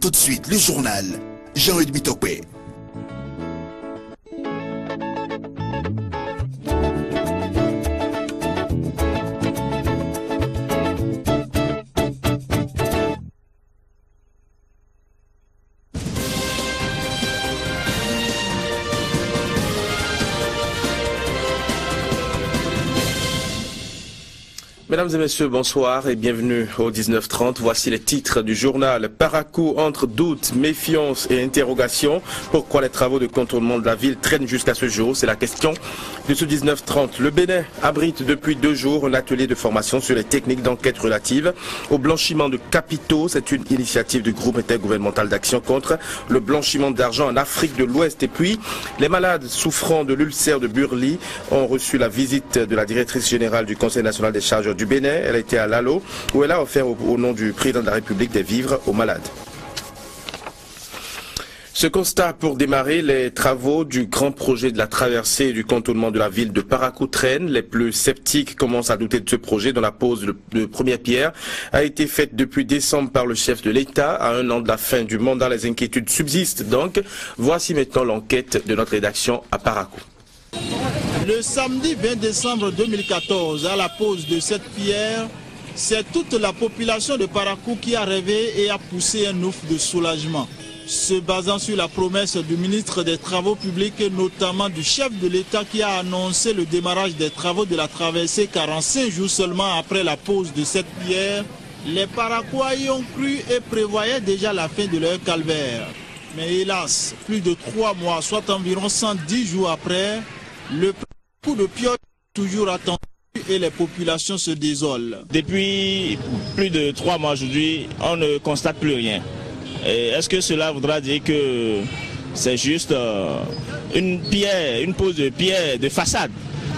Tout de suite, le journal. Jean-Edmy Tokwe. Mesdames et messieurs, bonsoir et bienvenue au 19h30. Voici les titres du journal. Parakou entre doutes, méfiance et interrogations. Pourquoi les travaux de contournement de la ville traînent jusqu'à ce jour? C'est la question de ce 19h30. Le Bénin abrite depuis 2 jours un atelier de formation sur les techniques d'enquête relatives au blanchiment de capitaux. C'est une initiative du groupe intergouvernemental d'action contre le blanchiment d'argent en Afrique de l'Ouest. Et puis, les malades souffrant de l'ulcère de Burli ont reçu la visite de la directrice générale du Conseil national des chargeurs du Bénin. Elle était à Lalo, où elle a offert au nom du président de la République des vivres aux malades. Ce constat pour démarrer les travaux du grand projet de la traversée et du contournement de la ville de Parakou traîne. Les plus sceptiques commencent à douter de ce projet dont la pose de première pierre a été faite depuis décembre par le chef de l'État. À 1 an de la fin du mandat, les inquiétudes subsistent donc. Voici maintenant l'enquête de notre rédaction à Parakou. Le samedi 20 décembre 2014, à la pose de cette pierre, c'est toute la population de Parakou qui a rêvé et a poussé un ouf de soulagement. Se basant sur la promesse du ministre des Travaux publics et notamment du chef de l'État qui a annoncé le démarrage des travaux de la traversée 45 jours seulement après la pose de cette pierre, les Parakouais y ont cru et prévoyaient déjà la fin de leur calvaire. Mais hélas, plus de 3 mois, soit environ 110 jours après, le coup de pioche est toujours attendu et les populations se désolent. Depuis plus de 3 mois aujourd'hui, on ne constate plus rien. Est-ce que cela voudra dire que c'est juste une pose de pierre de façade?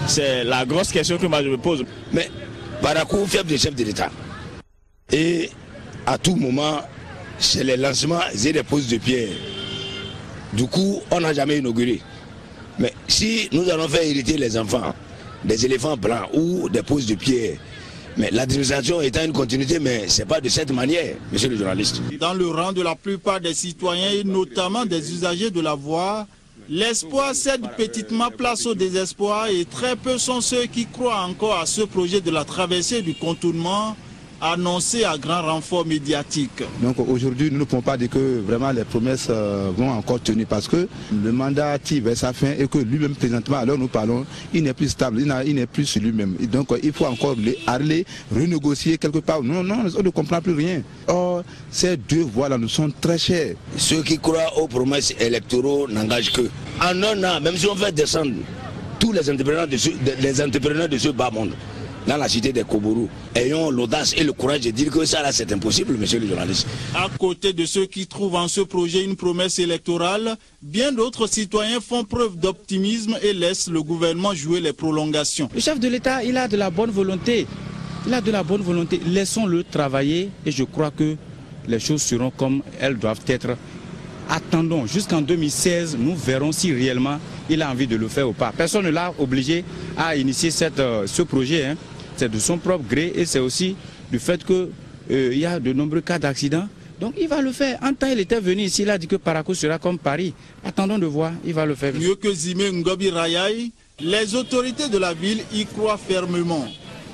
C'est la grosse question que moi je me pose. Mais Parakou fait des chefs de l'État. Et à tout moment, c'est les lancements et les poses de pierre. Du coup, on n'a jamais inauguré. Mais si nous allons faire hériter les enfants des éléphants blancs ou des poses de pierre, mais l'administration étant une continuité, mais ce n'est pas de cette manière, monsieur le journaliste. Dans le rang de la plupart des citoyens et notamment des usagers de la voie, l'espoir cède petitement place au désespoir et très peu sont ceux qui croient encore à ce projet de la traversée du contournement annoncé à grand renfort médiatique. Donc aujourd'hui, nous ne pouvons pas dire que vraiment les promesses vont encore tenir parce que le mandat tire vers sa fin et que lui-même présentement, alors nous parlons, il n'est plus stable, il n'est plus sur lui-même. Donc il faut encore aller renégocier quelque part. Non, on ne comprend plus rien. Or, ces 2 voies-là nous sont très chères. Ceux qui croient aux promesses électoraux n'engagent que. En un an, même si on fait descendre tous les entrepreneurs de ce bas monde, dans la cité des Kobourou, ayons l'audace et le courage de dire que ça là c'est impossible, monsieur le journaliste. À côté de ceux qui trouvent en ce projet une promesse électorale, bien d'autres citoyens font preuve d'optimisme et laissent le gouvernement jouer les prolongations. Le chef de l'État, il a de la bonne volonté. Il a de la bonne volonté. Laissons-le travailler et je crois que les choses seront comme elles doivent être. Attendons jusqu'en 2016, nous verrons si réellement il a envie de le faire ou pas. Personne ne l'a obligé à initier ce projet. Hein. C'est de son propre gré et c'est aussi du fait qu'il y a de nombreux cas d'accidents. Donc il va le faire. En temps, il était venu ici, il a dit que Parakou sera comme Paris. Attendons de voir, il va le faire. Mieux que Zimé Ngobi Rayaï, les autorités de la ville y croient fermement.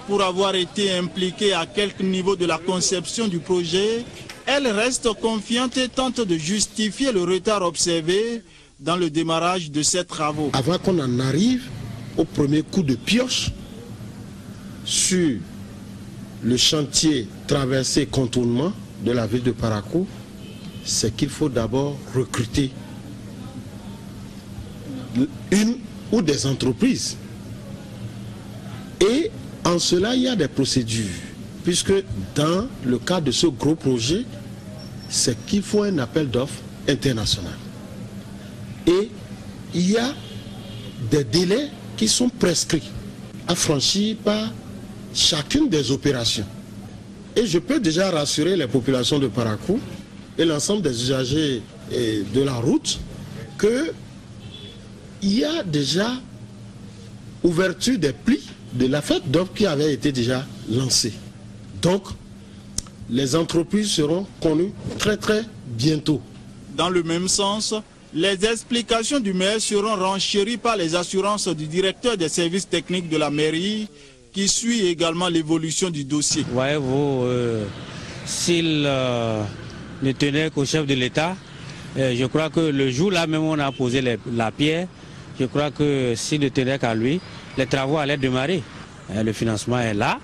Pour avoir été impliquées à quelque niveau de la conception du projet, elles restent confiantes et tentent de justifier le retard observé dans le démarrage de ces travaux. Avant qu'on en arrive au premier coup de pioche sur le chantier traversé contournement de la ville de Parakou, c'est qu'il faut d'abord recruter une ou des entreprises. Et en cela, il y a des procédures. Puisque dans le cas de ce gros projet, c'est qu'il faut un appel d'offres international. Et il y a des délais qui sont prescrits à franchir par chacune des opérations. Et je peux déjà rassurer les populations de Parakou et l'ensemble des usagers de la route qu'il y a déjà ouverture des plis de la fête d'offres qui avait été déjà lancée. Donc, les entreprises seront connues très bientôt. Dans le même sens, les explications du maire seront renchéries par les assurances du directeur des services techniques de la mairie qui suit également l'évolution du dossier. Voyez-vous, s'il ne tenait qu'au chef de l'État, je crois que le jour là même où on a posé la pierre, je crois que s'il ne tenait qu'à lui, les travaux allaient démarrer. Le financement est là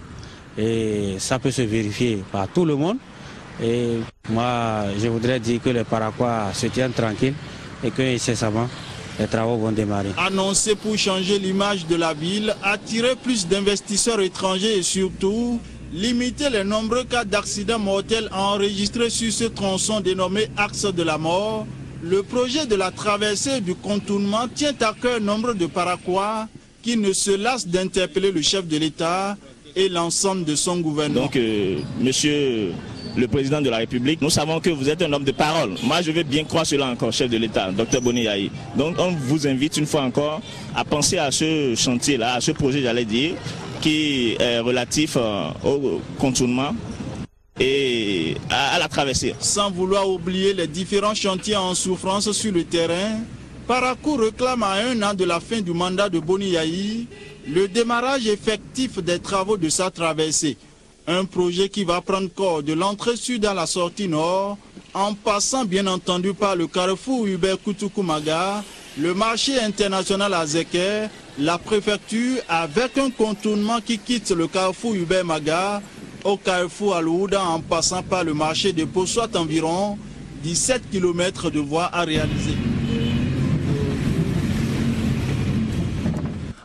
et ça peut se vérifier par tout le monde. Et moi, je voudrais dire que les Paraquois se tiennent tranquilles et que incessamment, les travaux vont démarrer. Annoncé pour changer l'image de la ville, attirer plus d'investisseurs étrangers et surtout limiter les nombreux cas d'accidents mortels enregistrés sur ce tronçon dénommé Axe de la mort, le projet de la traversée du contournement tient à cœur nombre de Paraquois qui ne se lassent d'interpeller le chef de l'État et l'ensemble de son gouvernement. Donc, monsieur le président de la République, nous savons que vous êtes un homme de parole. Moi, je vais bien croire cela encore, chef de l'État, Dr Boni Yayi. Donc, on vous invite une fois encore à penser à ce chantier-là, à ce projet, j'allais dire, qui est relatif au contournement et à la traversée. Sans vouloir oublier les différents chantiers en souffrance sur le terrain, Parakou réclame à 1 an de la fin du mandat de Boni Yayi le démarrage effectif des travaux de sa traversée. Un projet qui va prendre corps de l'entrée sud à la sortie nord, en passant bien entendu par le carrefour Hubert Koutoukou-Maga, le marché international à Zeker, la préfecture avec un contournement qui quitte le carrefour Hubert Maga au carrefour Alouda en passant par le marché de Pau, soit environ 17 km de voies à réaliser.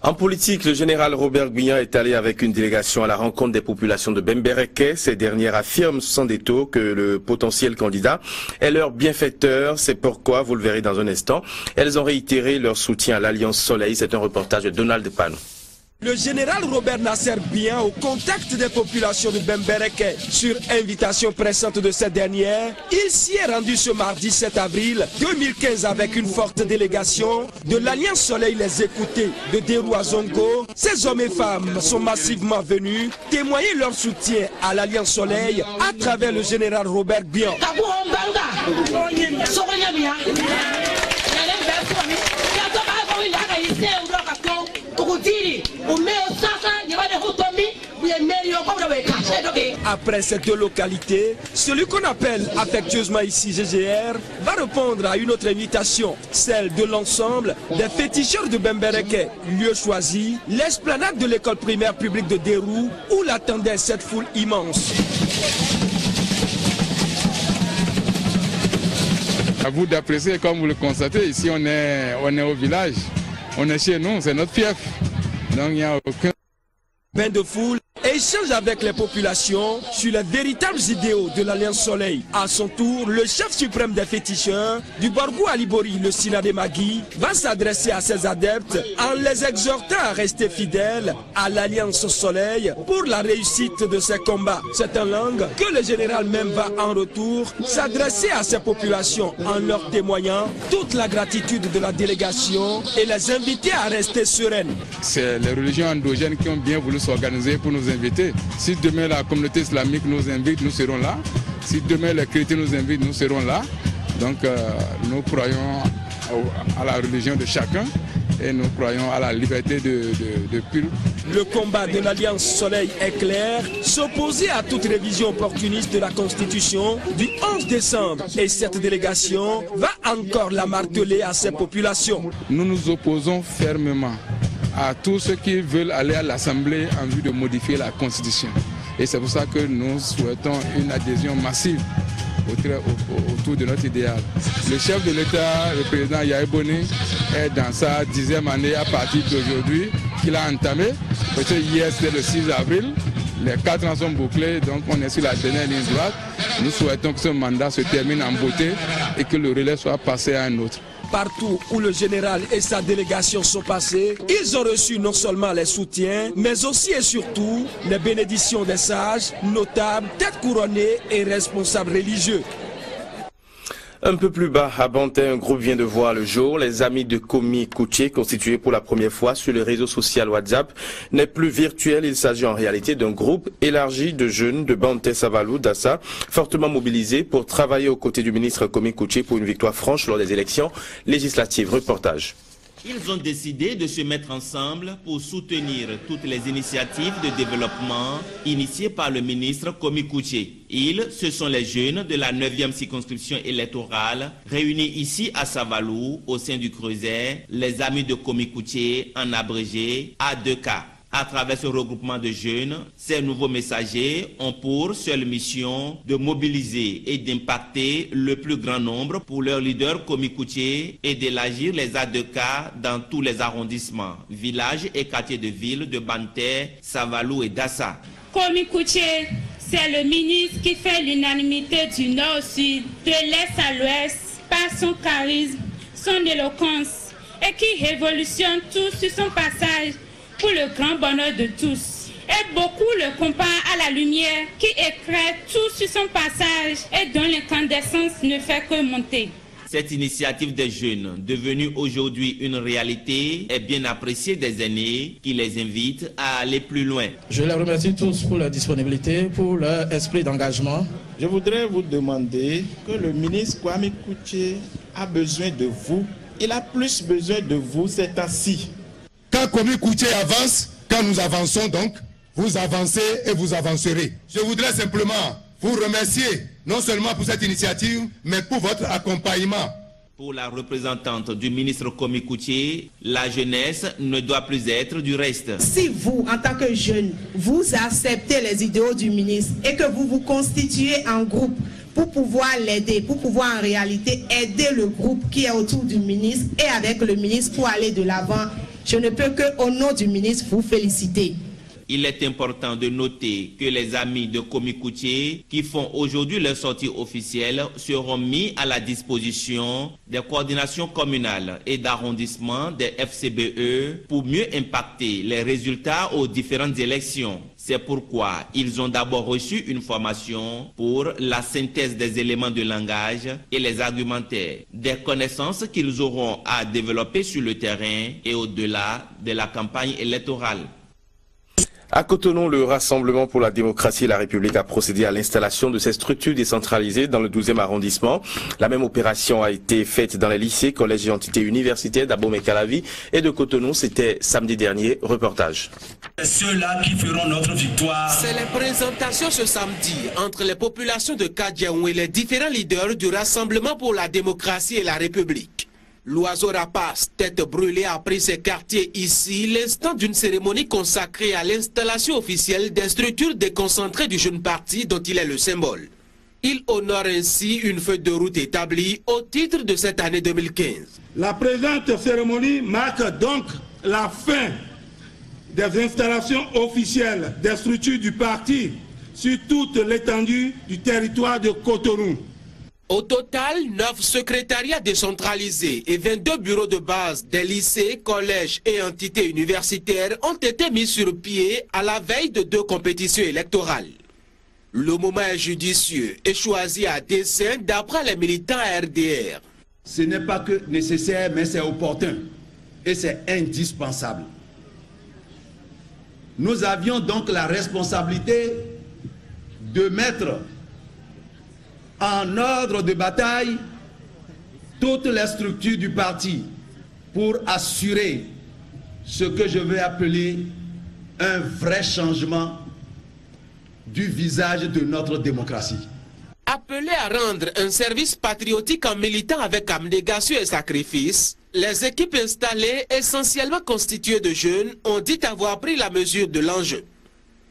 En politique, le général Robert Guignan est allé avec une délégation à la rencontre des populations de Bembereke. Ces dernières affirment sans détour que le potentiel candidat est leur bienfaiteur. C'est pourquoi, vous le verrez dans un instant, elles ont réitéré leur soutien à l'Alliance Soleil. C'est un reportage de Donald Pan. Le général Robert Nasser Guignan, au contact des populations de Bembereke, sur invitation pressante de cette dernière, il s'y est rendu ce mardi 7 avril 2015 avec une forte délégation de l'Alliance Soleil Les Écoutés de Derou à Zongo. Ces hommes et femmes sont massivement venus témoigner leur soutien à l'Alliance Soleil à travers le général Robert Guignan. Après ces deux localités, celui qu'on appelle affectueusement ici GGR va répondre à une autre invitation, celle de l'ensemble des féticheurs de Bembereke. Lieu choisi, l'esplanade de l'école primaire publique de Derou, où l'attendait cette foule immense. À vous d'apprécier, comme vous le constatez, ici on est au village, on est chez nous, c'est notre fief. Donc il n'y a aucun... Bain de foule, échange avec les populations sur les véritables idéaux de l'Alliance Soleil. À son tour, le chef suprême des féticheurs du Borgou Alibori, le Sina de Magui, va s'adresser à ses adeptes en les exhortant à rester fidèles à l'Alliance Soleil pour la réussite de ces combats. C'est en langue que le général même va en retour s'adresser à ces populations en leur témoignant toute la gratitude de la délégation et les inviter à rester sereines. C'est les religions endogènes qui ont bien voulu s'organiser pour nous inviter. Si demain la communauté islamique nous invite, nous serons là. Si demain les chrétiens nous invitent, nous serons là. Donc nous croyons à la religion de chacun et nous croyons à la liberté de culte. Le combat de l'Alliance Soleil est clair, s'opposer à toute révision opportuniste de la Constitution du 11 décembre. Et cette délégation va encore la marteler à ses populations. Nous nous opposons fermement à tous ceux qui veulent aller à l'Assemblée en vue de modifier la Constitution. Et c'est pour ça que nous souhaitons une adhésion massive autour de notre idéal. Le chef de l'État, le président Yayi Boni, est dans sa 10e année à partir d'aujourd'hui qu'il a entamé. Parce que hier c'était le 6 avril, les 4 ans sont bouclés, donc on est sur la dernière ligne droite. Nous souhaitons que ce mandat se termine en beauté et que le relais soit passé à un autre. Partout où le général et sa délégation sont passés, ils ont reçu non seulement les soutiens, mais aussi et surtout les bénédictions des sages, notables, têtes couronnées et responsables religieux. Un peu plus bas, à Banté, un groupe vient de voir le jour. Les amis de Komi Kouché, constitués pour la première fois sur le réseau social WhatsApp, n'est plus virtuel. Il s'agit en réalité d'un groupe élargi de jeunes de Banté Savalou, Dassa, fortement mobilisés pour travailler aux côtés du ministre Komi Kouché pour une victoire franche lors des élections législatives. Reportage. Ils ont décidé de se mettre ensemble pour soutenir toutes les initiatives de développement initiées par le ministre Komi Kouché. Ils, ce sont les jeunes de la 9e circonscription électorale réunis ici à Savalou, au sein du Creuset, les amis de Komi Kouché, en abrégé, A2K. À travers ce regroupement de jeunes, ces nouveaux messagers ont pour seule mission de mobiliser et d'impacter le plus grand nombre pour leur leader Komi Kouché et d'élargir les A2K dans tous les arrondissements, villages et quartiers de ville de Banté, Savalou et Dassa. Komi Kouché, c'est le ministre qui fait l'unanimité du nord au sud, de l'est à l'ouest, par son charisme, son éloquence et qui révolutionne tout sur son passage pour le grand bonheur de tous. Et beaucoup le comparent à la lumière qui éclaire tout sur son passage et dont l'incandescence ne fait que monter. Cette initiative des jeunes, devenue aujourd'hui une réalité, est bien appréciée des aînés qui les invitent à aller plus loin. Je les remercie tous pour leur disponibilité, pour leur esprit d'engagement. Je voudrais vous demander que le ministre Kwame Kouché a besoin de vous. Il a plus besoin de vous ces temps-ci. Quand Komi Kouché avance, quand nous avançons donc, vous avancez et vous avancerez. Je voudrais simplement vous remercier, non seulement pour cette initiative, mais pour votre accompagnement. Pour la représentante du ministre Komi Kouché, la jeunesse ne doit plus être du reste. Si vous, en tant que jeune, vous acceptez les idéaux du ministre et que vous vous constituez en groupe pour pouvoir l'aider, pour pouvoir en réalité aider le groupe qui est autour du ministre et avec le ministre pour aller de l'avant, je ne peux que, au nom du ministre, vous féliciter. Il est important de noter que les amis de Komi Kouché, qui font aujourd'hui leur sortie officielle, seront mis à la disposition des coordinations communales et d'arrondissement des FCBE pour mieux impacter les résultats aux différentes élections. C'est pourquoi ils ont d'abord reçu une formation pour la synthèse des éléments de langage et les argumentaires, des connaissances qu'ils auront à développer sur le terrain et au-delà de la campagne électorale. À Cotonou, le Rassemblement pour la démocratie et la République a procédé à l'installation de ces structures décentralisées dans le 12e arrondissement. La même opération a été faite dans les lycées, collèges et entités universitaires d'Abomey-Calavi et de Cotonou. C'était samedi dernier. Reportage. Ceux-là qui feront notre victoire. C'est les présentations ce samedi entre les populations de Kadiaou et les différents leaders du Rassemblement pour la démocratie et la République. L'oiseau rapace, tête brûlée, a pris ses quartiers ici, l'instant d'une cérémonie consacrée à l'installation officielle des structures déconcentrées du jeune parti dont il est le symbole. Il honore ainsi une feuille de route établie au titre de cette année 2015. La présente cérémonie marque donc la fin des installations officielles des structures du parti sur toute l'étendue du territoire de Cotonou. Au total, 9 secrétariats décentralisés et 22 bureaux de base des lycées, collèges et entités universitaires ont été mis sur pied à la veille de 2 compétitions électorales. Le moment est judicieux et choisi à dessein d'après les militants RDR. Ce n'est pas que nécessaire, mais c'est opportun et c'est indispensable. Nous avions donc la responsabilité de mettre en ordre de bataille toutes les structures du parti pour assurer ce que je vais appeler un vrai changement du visage de notre démocratie. Appelés à rendre un service patriotique en militant avec abnégation et sacrifice, les équipes installées, essentiellement constituées de jeunes, ont dit avoir pris la mesure de l'enjeu.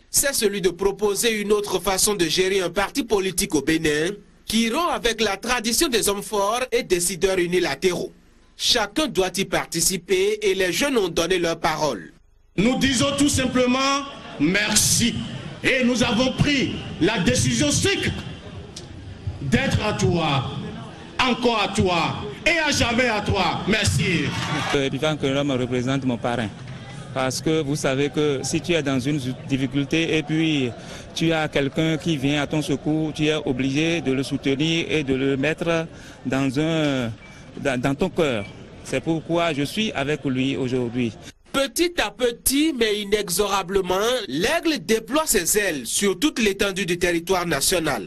C'est celui de proposer une autre façon de gérer un parti politique au Bénin, qui rompt avec la tradition des hommes forts et décideurs unilatéraux. Chacun doit y participer et les jeunes ont donné leur parole. Nous disons tout simplement merci. Et nous avons pris la décision stricte d'être à toi, encore à toi et à jamais à toi. Merci. Bivan Kouéra me représente mon parrain. Parce que vous savez que si tu es dans une difficulté et puis tu as quelqu'un qui vient à ton secours, tu es obligé de le soutenir et de le mettre dans ton cœur. C'est pourquoi je suis avec lui aujourd'hui. Petit à petit, mais inexorablement, l'aigle déploie ses ailes sur toute l'étendue du territoire national.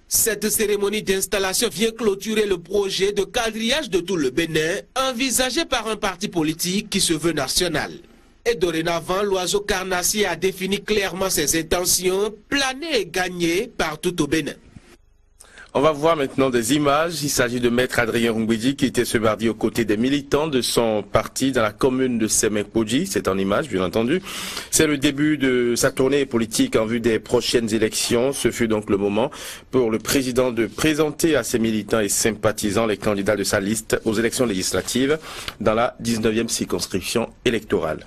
Cette cérémonie d'installation vient clôturer le projet de quadrillage de tout le Bénin, envisagé par un parti politique qui se veut national. Et dorénavant, l'oiseau carnassier a défini clairement ses intentions, planer et gagner partout au Bénin. On va voir maintenant des images. Il s'agit de Maître Adrien Rungwidi qui était ce mardi aux côtés des militants de son parti dans la commune de Semekpodji. C'est en image, bien entendu. C'est le début de sa tournée politique en vue des prochaines élections. Ce fut donc le moment pour le président de présenter à ses militants et sympathisants les candidats de sa liste aux élections législatives dans la 19e circonscription électorale.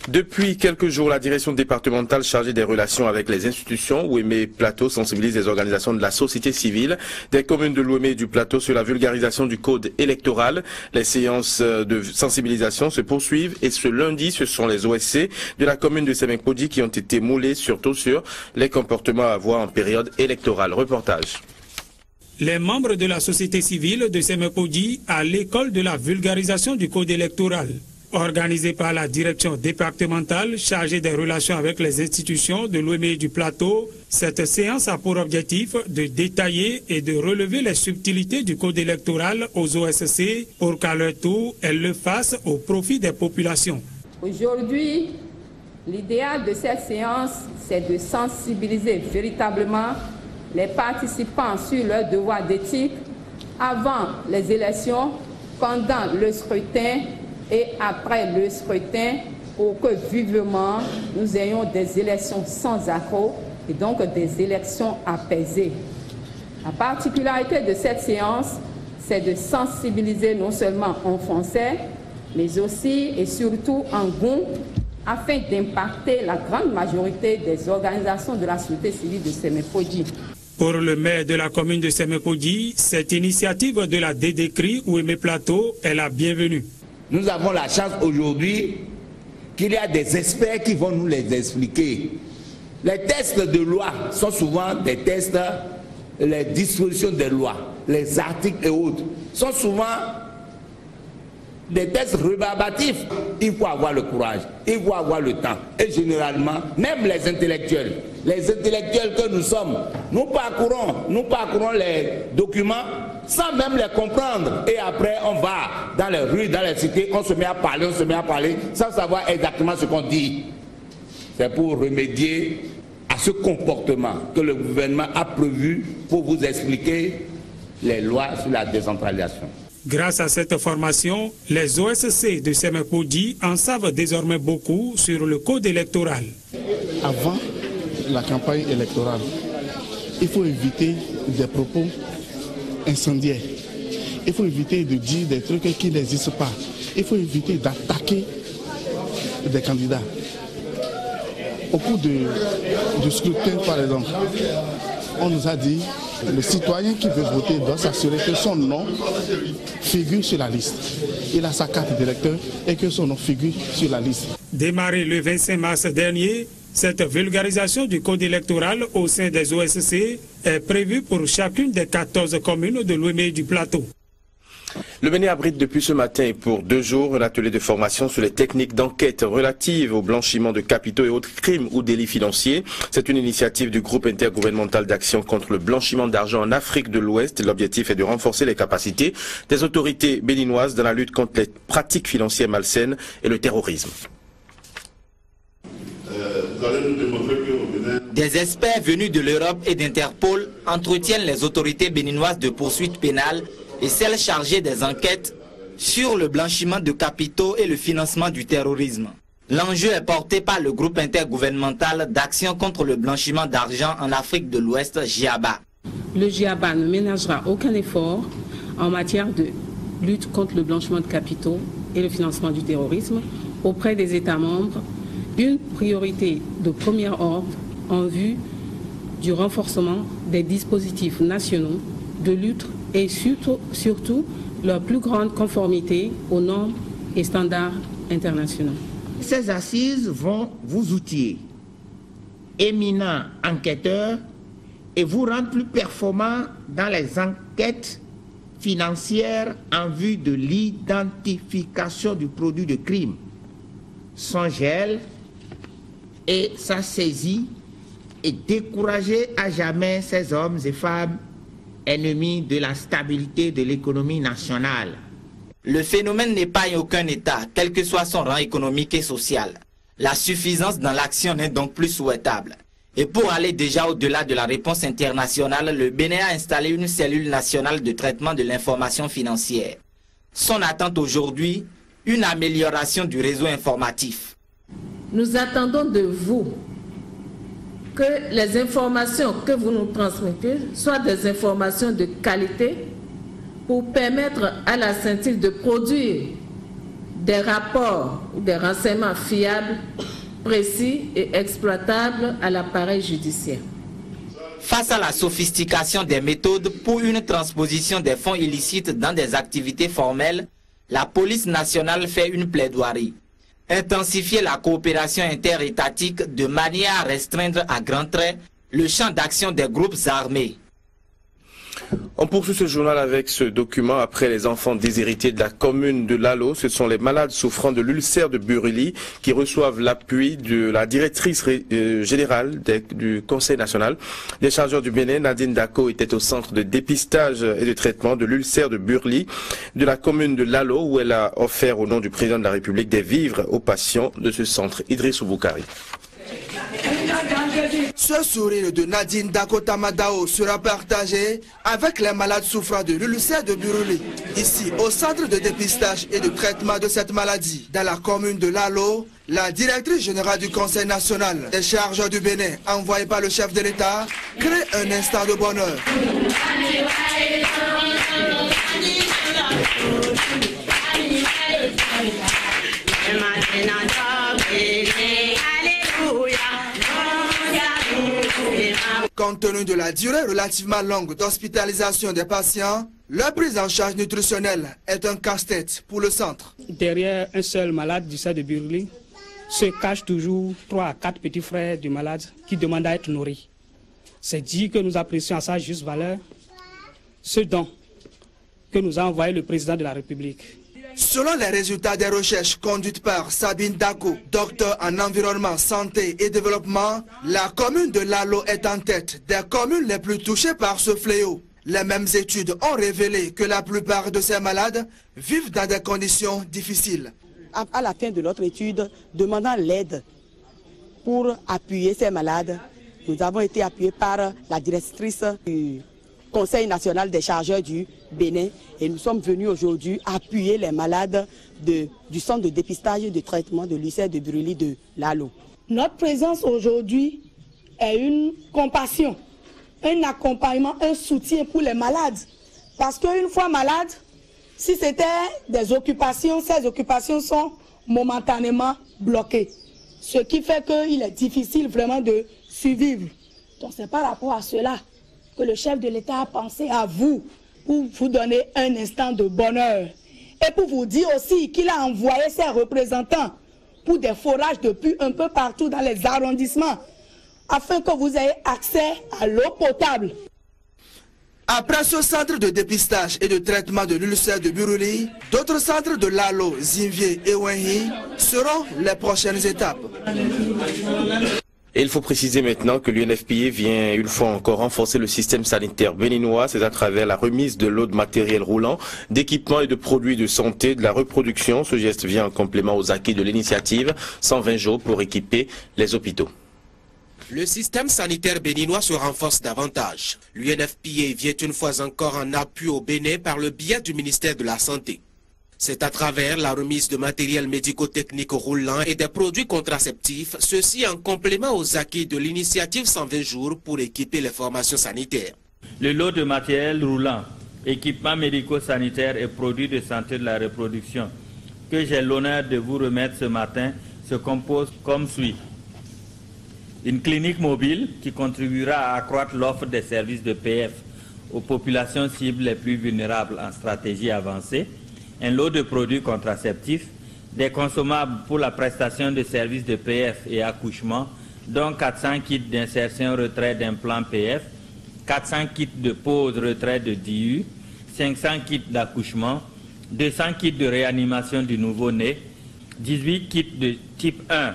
Depuis quelques jours, la direction départementale chargée des relations avec les institutions, Ouémé Plateau, sensibilise les organisations de la société civile des communes de l'Ouémé et du Plateau sur la vulgarisation du code électoral. Les séances de sensibilisation se poursuivent et ce lundi, ce sont les OSC de la commune de Semekpodji qui ont été moulés surtout sur les comportements à avoir en période électorale. Reportage. Les membres de la société civile de Semekpodji à l'école de la vulgarisation du code électoral. Organisée par la direction départementale chargée des relations avec les institutions de l'Ouémé et du Plateau, cette séance a pour objectif de détailler et de relever les subtilités du code électoral aux OSC pour qu'à leur tour, elles le fassent au profit des populations. Aujourd'hui, l'idéal de cette séance, c'est de sensibiliser véritablement les participants sur leurs devoirs d'éthique avant les élections, pendant le scrutin et après le scrutin pour que vivement nous ayons des élections sans accroc et donc des élections apaisées. La particularité de cette séance, c'est de sensibiliser non seulement en français, mais aussi et surtout en groupe afin d'impacter la grande majorité des organisations de la société civile de Semekpodji. Pour le maire de la commune de Semekpodji, cette initiative de la DDCRI Ouémé Plateau est la bienvenue. Nous avons la chance aujourd'hui qu'il y a des experts qui vont nous les expliquer. Les textes de loi sont souvent des textes, les dispositions des lois, les articles et autres, sont souvent des textes rébarbatifs. Il faut avoir le courage, il faut avoir le temps. Et généralement, même les intellectuels que nous sommes, nous parcourons les documents sans même les comprendre. Et après, on va dans les rues, dans les cités, on se met à parler, sans savoir exactement ce qu'on dit. C'est pour remédier à ce comportement que le gouvernement a prévu pour vous expliquer les lois sur la décentralisation. Grâce à cette formation, les OSC de Semekpodji en savent désormais beaucoup sur le code électoral. Avant la campagne électorale, il faut éviter des propos incendiaires. Il faut éviter de dire des trucs qui n'existent pas. Il faut éviter d'attaquer des candidats. Au cours du scrutin, par exemple, on nous a dit que le citoyen qui veut voter doit s'assurer que son nom figure sur la liste. Il a sa carte d'électeur et que son nom figure sur la liste. Démarré le 25 mars dernier, cette vulgarisation du code électoral au sein des OSC est prévue pour chacune des 14 communes de l'Ouémé et du Plateau. Le Bénin abrite depuis ce matin et pour 2 jours un atelier de formation sur les techniques d'enquête relatives au blanchiment de capitaux et autres crimes ou délits financiers. C'est une initiative du groupe intergouvernemental d'action contre le blanchiment d'argent en Afrique de l'Ouest. L'objectif est de renforcer les capacités des autorités béninoises dans la lutte contre les pratiques financières malsaines et le terrorisme. Des experts venus de l'Europe et d'Interpol entretiennent les autorités béninoises de poursuites pénales et celles chargées des enquêtes sur le blanchiment de capitaux et le financement du terrorisme. L'enjeu est porté par le groupe intergouvernemental d'action contre le blanchiment d'argent en Afrique de l'Ouest, GIABA. Le GIABA ne ménagera aucun effort en matière de lutte contre le blanchiment de capitaux et le financement du terrorisme auprès des États membres, une priorité de premier ordre en vue du renforcement des dispositifs nationaux de lutte et surtout leur plus grande conformité aux normes et standards internationaux. Ces assises vont vous outiller, éminents enquêteurs, et vous rendre plus performants dans les enquêtes financières en vue de l'identification du produit de crime, son gel et sa saisie, et décourager à jamais ces hommes et femmes ennemis de la stabilité de l'économie nationale. Le phénomène n'épargne aucun État, quel que soit son rang économique et social. La suffisance dans l'action n'est donc plus souhaitable. Et pour aller déjà au-delà de la réponse internationale, le Bénin a installé une cellule nationale de traitement de l'information financière. Son attente aujourd'hui, une amélioration du réseau informatif. Nous attendons de vous que les informations que vous nous transmettez soient des informations de qualité pour permettre à la CENTIF de produire des rapports ou des renseignements fiables, précis et exploitables à l'appareil judiciaire. Face à la sophistication des méthodes pour une transposition des fonds illicites dans des activités formelles, la police nationale fait une plaidoirie. Intensifier la coopération interétatique de manière à restreindre à grands traits le champ d'action des groupes armés. On poursuit ce journal avec ce document. Après les enfants déshérités de la commune de Lalo, ce sont les malades souffrant de l'ulcère de Buruli qui reçoivent l'appui de la directrice générale du Conseil national. Les chargeurs du Bénin, Nadine Dako, était au centre de dépistage et de traitement de l'ulcère de Buruli de la commune de Lalo, où elle a offert au nom du président de la République des vivres aux patients de ce centre. Idriss Ouboukari. Ce sourire de Nadine Dako Tamadao sera partagé avec les malades souffrant de l'ulcère de Buruli, ici au centre de dépistage et de traitement de cette maladie. Dans la commune de Lalo, la directrice générale du Conseil national des chargeurs du Bénin, envoyée par le chef de l'État, crée un instant de bonheur. Compte tenu de la durée relativement longue d'hospitalisation des patients, leur prise en charge nutritionnelle est un casse-tête pour le centre. Derrière un seul malade du sein de Buruli se cachent toujours 3 à 4 petits frères du malade qui demandent à être nourris. C'est dit que nous apprécions à sa juste valeur ce don que nous a envoyé le président de la République. Selon les résultats des recherches conduites par Sabine Dako, docteur en environnement, santé et développement, la commune de Lalo est en tête des communes les plus touchées par ce fléau. Les mêmes études ont révélé que la plupart de ces malades vivent dans des conditions difficiles. À la fin de notre étude, demandant l'aide pour appuyer ces malades, nous avons été appuyés par la directrice du Conseil national des chargeurs du Bénin et nous sommes venus aujourd'hui appuyer les malades du centre de dépistage et de traitement de l'ulcère de Buruli de Lalo. Notre présence aujourd'hui est une compassion, un accompagnement, un soutien pour les malades. Parce qu'une fois malade, si c'était des occupations, ces occupations sont momentanément bloquées. Ce qui fait qu'il est difficile vraiment de survivre. Donc c'est par rapport à cela que le chef de l'État a pensé à vous pour vous donner un instant de bonheur. Et pour vous dire aussi qu'il a envoyé ses représentants pour des forages depuis un peu partout dans les arrondissements, afin que vous ayez accès à l'eau potable. Après ce centre de dépistage et de traitement de l'ulcère de Buruli, d'autres centres de Lalo, Zinvier et Wenhi seront les prochaines étapes. Et il faut préciser maintenant que l'UNFPA vient une fois encore renforcer le système sanitaire béninois, c'est à travers la remise de lots de matériel roulant, d'équipements et de produits de santé, de la reproduction. Ce geste vient en complément aux acquis de l'initiative 120 jours pour équiper les hôpitaux. Le système sanitaire béninois se renforce davantage. L'UNFPA vient une fois encore en appui au Bénin par le biais du ministère de la Santé. C'est à travers la remise de matériel médico-technique roulant et des produits contraceptifs, ceci en complément aux acquis de l'initiative 120 jours pour équiper les formations sanitaires. Le lot de matériel roulant, équipements médico-sanitaires et produits de santé de la reproduction que j'ai l'honneur de vous remettre ce matin se compose comme suit. Une clinique mobile qui contribuera à accroître l'offre des services de PF aux populations cibles les plus vulnérables en stratégie avancée, un lot de produits contraceptifs, des consommables pour la prestation de services de PF et accouchement, dont 400 kits d'insertion-retrait d'implant PF, 400 kits de pose-retrait de DIU, 500 kits d'accouchement, 200 kits de réanimation du nouveau-né, 18 kits de type 1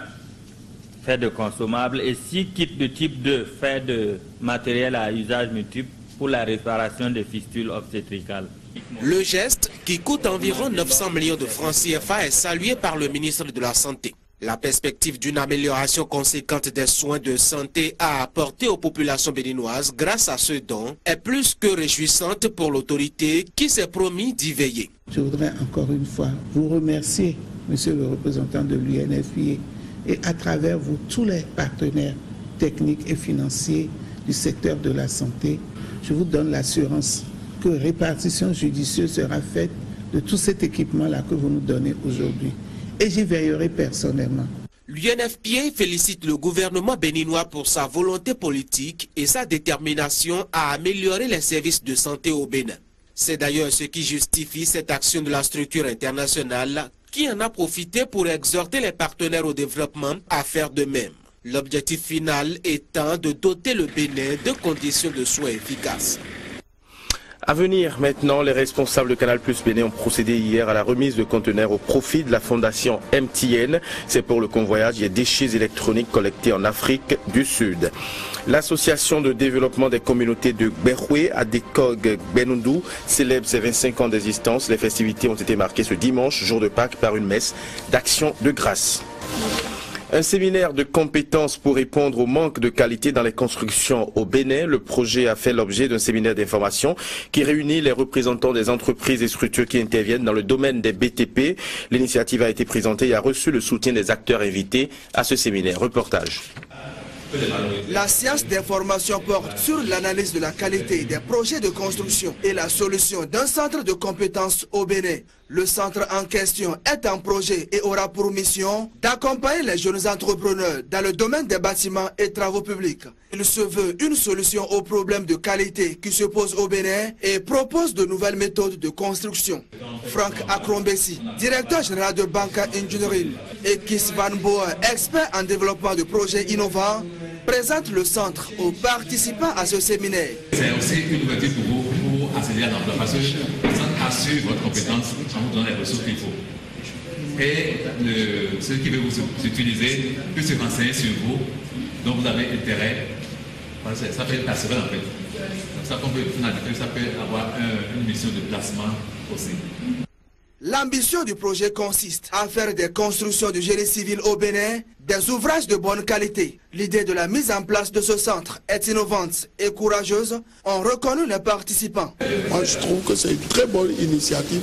faits de consommables et 6 kits de type 2 faits de matériel à usage multiple pour la réparation des fistules obstétricales. Le geste, qui coûte environ 900 millions de francs CFA, est salué par le ministre de la Santé. La perspective d'une amélioration conséquente des soins de santé à apporter aux populations béninoises grâce à ce don est plus que réjouissante pour l'autorité qui s'est promis d'y veiller. Je voudrais encore une fois vous remercier, monsieur le représentant de l'UNFPA, et à travers vous, tous les partenaires techniques et financiers du secteur de la santé. Je vous donne l'assurance que répartition judicieuse sera faite de tout cet équipement-là que vous nous donnez aujourd'hui. Et j'y veillerai personnellement. L'UNFPA félicite le gouvernement béninois pour sa volonté politique et sa détermination à améliorer les services de santé au Bénin. C'est d'ailleurs ce qui justifie cette action de la structure internationale qui en a profité pour exhorter les partenaires au développement à faire de même. L'objectif final étant de doter le Bénin de conditions de soins efficaces. À venir maintenant, les responsables de Canal+ Bénin ont procédé hier à la remise de conteneurs au profit de la fondation MTN. C'est pour le convoyage des déchets électroniques collectés en Afrique du Sud. L'association de développement des communautés de Beroué à Dekog Benundou célèbre ses 25 ans d'existence. Les festivités ont été marquées ce dimanche, jour de Pâques, par une messe d'action de grâce. Un séminaire de compétences pour répondre au manque de qualité dans les constructions au Bénin. Le projet a fait l'objet d'un séminaire d'information qui réunit les représentants des entreprises et structures qui interviennent dans le domaine des BTP. L'initiative a été présentée et a reçu le soutien des acteurs invités à ce séminaire. Reportage. La science d'information porte sur l'analyse de la qualité des projets de construction et la solution d'un centre de compétences au Bénin. Le centre en question est un projet et aura pour mission d'accompagner les jeunes entrepreneurs dans le domaine des bâtiments et travaux publics. Il se veut une solution aux problèmes de qualité qui se posent au Bénin et propose de nouvelles méthodes de construction. Franck Akrombessi, directeur général de Banca Engineering, et Kis Van Boer, expert en développement de projets innovants, présente le centre aux participants à ce séminaire. C'est aussi une ouverture pour vous pour accéder à l'emploi parce que le centre assure votre compétence en vous donnant les ressources qu'il faut. Et ceux qui veulent vous utiliser peuvent se renseigner sur vous, dont vous avez intérêt. Ça peut être naturel en fait. Ça peut avoir une mission de placement aussi. L'ambition du projet consiste à faire des constructions de génie civil au Bénin, des ouvrages de bonne qualité. L'idée de la mise en place de ce centre est innovante et courageuse, ont reconnu les participants. Moi, je trouve que c'est une très bonne initiative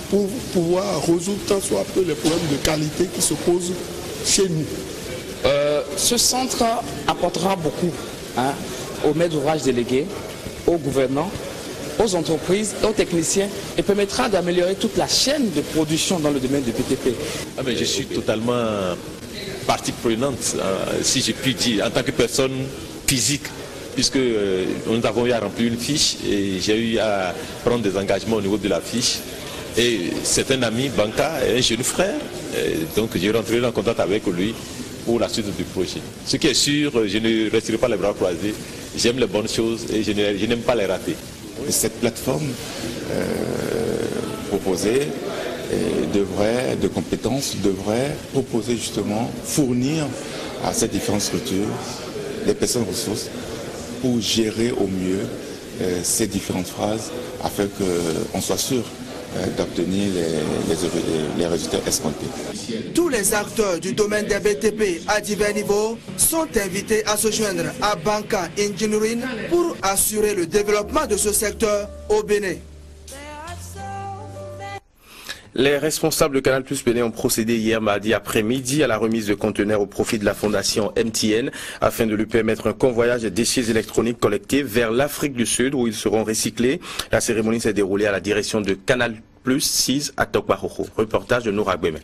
pour pouvoir résoudre tant soit peu les problèmes de qualité qui se posent chez nous. Ce centre apportera beaucoup aux maîtres d'ouvrage délégués, aux gouvernants, aux entreprises, aux techniciens et permettra d'améliorer toute la chaîne de production dans le domaine du BTP. Je suis totalement partie prenante, si j'ai pu dire, en tant que personne physique, puisque nous avons eu à remplir une fiche et j'ai eu à prendre des engagements au niveau de la fiche. Et c'est un ami, Banca, un jeune frère, donc j'ai rentré en contact avec lui pour la suite du projet. Ce qui est sûr, je ne resterai pas les bras croisés, j'aime les bonnes choses et je n'aime pas les rater. Cette plateforme proposée de compétences devrait proposer justement, fournir à ces différentes structures les personnes ressources pour gérer au mieux ces différentes phases afin qu'on soit sûr d'obtenir les résultats escomptés. Tous les acteurs du domaine des BTP à divers niveaux sont invités à se joindre à Banca Engineering pour assurer le développement de ce secteur au Bénin. Les responsables de Canal+ Bénin ont procédé hier mardi après-midi à la remise de conteneurs au profit de la fondation MTN afin de lui permettre un convoyage des déchets électroniques collectés vers l'Afrique du Sud où ils seront recyclés. La cérémonie s'est déroulée à la direction de Canal+ 6 à Tokbahoho. Reportage de Noura Gweme.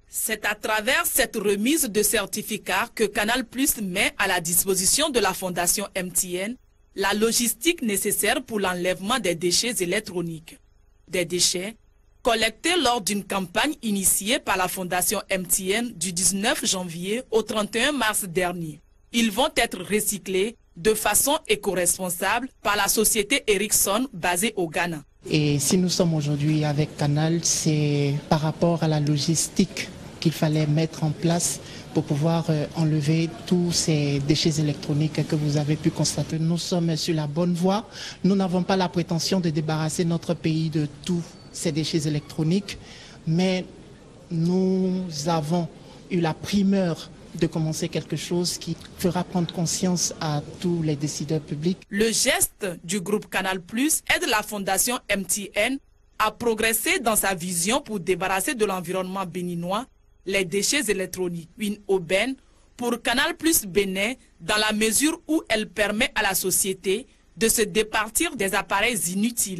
C'est à travers cette remise de certificats que Canal+ met à la disposition de la fondation MTN la logistique nécessaire pour l'enlèvement des déchets électroniques. Des déchets Collectés lors d'une campagne initiée par la Fondation MTN du 19 janvier au 31 mars dernier. Ils vont être recyclés de façon éco-responsable par la société Ericsson basée au Ghana. Et si nous sommes aujourd'hui avec Canal, c'est par rapport à la logistique qu'il fallait mettre en place pour pouvoir enlever tous ces déchets électroniques que vous avez pu constater. Nous sommes sur la bonne voie. Nous n'avons pas la prétention de débarrasser notre pays de tous ces déchets électroniques, mais nous avons eu la primeur de commencer quelque chose qui fera prendre conscience à tous les décideurs publics. Le geste du groupe Canal+ aide la Fondation MTN à progresser dans sa vision pour débarrasser de l'environnement béninois les déchets électroniques. Une aubaine pour Canal+ Bénin dans la mesure où elle permet à la société de se départir des appareils inutiles.